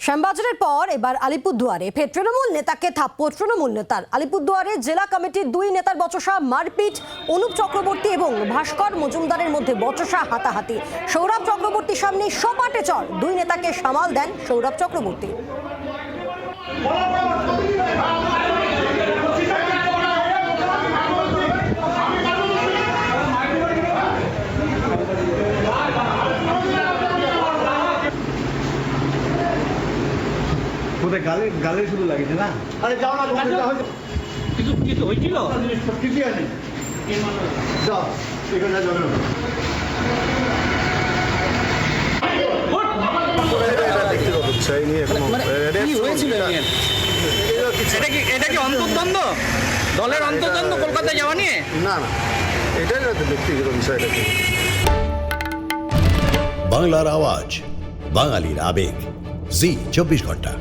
শ্যামবাজারের পর এবার আলিপুরদুয়ারে ফের তৃণমূল নেতাকে থাপ্পড় তৃণমূল নেতার। আলিপুরদুয়ারে জেলা কমিটির দুই নেতার বচসা, মারপিট। অনুপ চক্রবর্তী এবং ভাস্কর মজুমদারের মধ্যে বচসা, হাতাহাতি। সৌরভ চক্রবর্তীর সামনে সপাটে চড়। দুই নেতাকে সামাল দেন সৌরভ চক্রবর্তী। গালে শুধু লাগেছে না। আরে যাও না, কিছু কিছু হয়েছিল, কিছু আছে। যাও এখানে যাবে না। এটা কি অন্তর্দ্বন্দ্ব, দলের অন্তর্দ্বন্দ্ব কলকাতায় যাওয়া নিয়ে? না না, এটাই ব্যক্তিগত বিষয়টা। বাংলার আওয়াজ, বাঙালির আবেগ, জি 24 ঘন্টা।